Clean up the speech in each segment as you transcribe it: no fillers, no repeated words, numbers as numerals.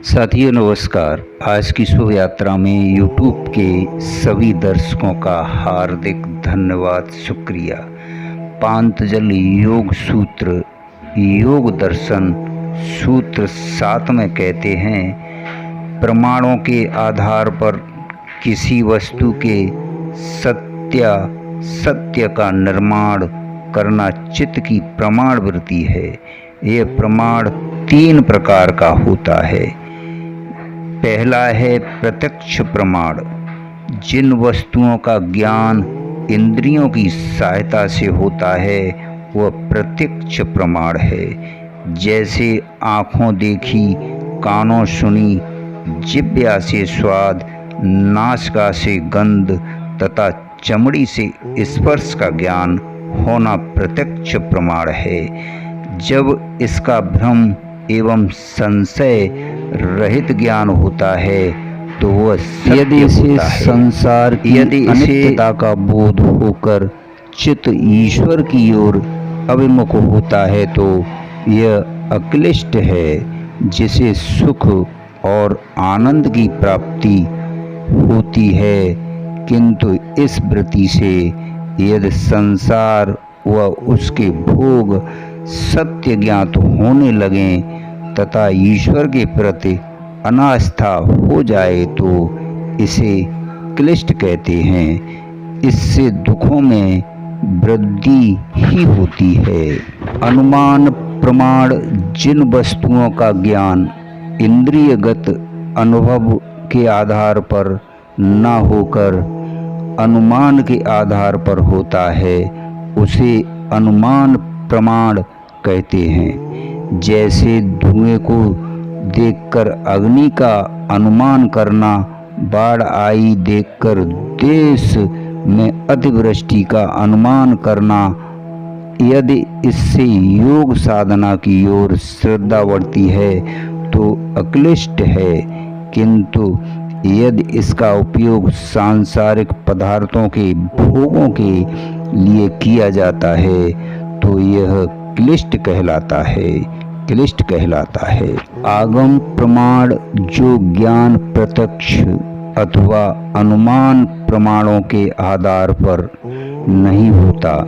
साथियों नमस्कार। आज की शुभ यात्रा में YouTube के सभी दर्शकों का हार्दिक धन्यवाद, शुक्रिया। पातंजलि योग सूत्र योग दर्शन सूत्र 7 में कहते हैं, प्रमाणों के आधार पर किसी वस्तु के सत्य का निर्माण करना चित्त की प्रमाण वृत्ति है। यह प्रमाण 3 प्रकार का होता है। पहला है प्रत्यक्ष प्रमाण। जिन वस्तुओं का ज्ञान इंद्रियों की सहायता से होता है वह प्रत्यक्ष प्रमाण है। जैसे आँखों देखी, कानों सुनी, जिह्वा से स्वाद, नासिका से गंध तथा चमड़ी से स्पर्श का ज्ञान होना प्रत्यक्ष प्रमाण है। जब इसका भ्रम एवं संशय रहित ज्ञान होता है तो वह यदि इसे संसार की अनित्यता का बोध होकर चित्त ईश्वर की ओर अभिमुख होता है तो यह अक्लिष्ट है, जिसे सुख और आनंद की प्राप्ति होती है। किंतु इस वृत्ति से यदि संसार व उसके भोग सत्य ज्ञात होने लगें तथा ईश्वर के प्रति अनास्था हो जाए तो इसे क्लिष्ट कहते हैं। इससे दुखों में वृद्धि ही होती है। अनुमान प्रमाण। जिन वस्तुओं का ज्ञान इंद्रियगत अनुभव के आधार पर न होकर अनुमान के आधार पर होता है उसे अनुमान प्रमाण कहते हैं। जैसे धुएं को देखकर अग्नि का अनुमान करना, बाढ़ आई देखकर देश में अतिवृष्टि का अनुमान करना। यदि इससे योग साधना की ओर श्रद्धा बढ़ती है तो अक्लिष्ट है, किंतु यदि इसका उपयोग सांसारिक पदार्थों के भोगों के लिए किया जाता है तो यह क्लिष्ट कहलाता है। आगम प्रमाण। जो ज्ञान प्रत्यक्ष अथवा अनुमान प्रमाणों के आधार पर नहीं होता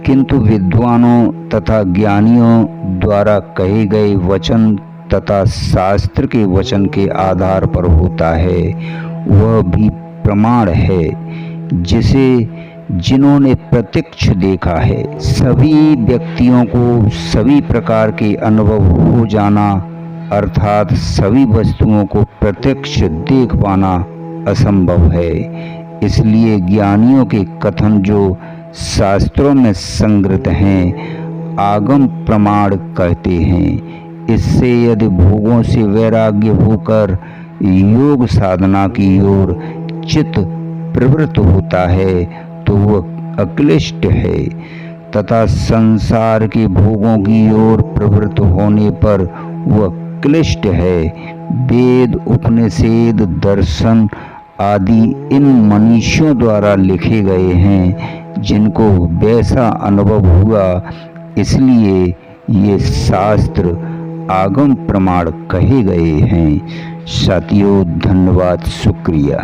किंतु विद्वानों तथा ज्ञानियों द्वारा कहे गए वचन तथा शास्त्र के वचन के आधार पर होता है, वह भी प्रमाण है, जिसे जिन्होंने प्रत्यक्ष देखा है। सभी व्यक्तियों को सभी प्रकार के अनुभव हो जाना अर्थात सभी वस्तुओं को प्रत्यक्ष देख पाना असंभव है। इसलिए ज्ञानियों के कथन जो शास्त्रों में संग्रहित हैं आगम प्रमाण कहते हैं। इससे यदि भोगों से वैराग्य होकर योग साधना की ओर चित्त प्रवृत्त होता है तो वह अक्लिष्ट है तथा संसार के भोगों की ओर प्रवृत्त होने पर वह क्लिष्ट है। वेद, उपनिषद, दर्शन आदि इन मनीषियों द्वारा लिखे गए हैं जिनको वैसा अनुभव हुआ, इसलिए ये शास्त्र आगम प्रमाण कहे गए हैं। साथियों धन्यवाद, शुक्रिया।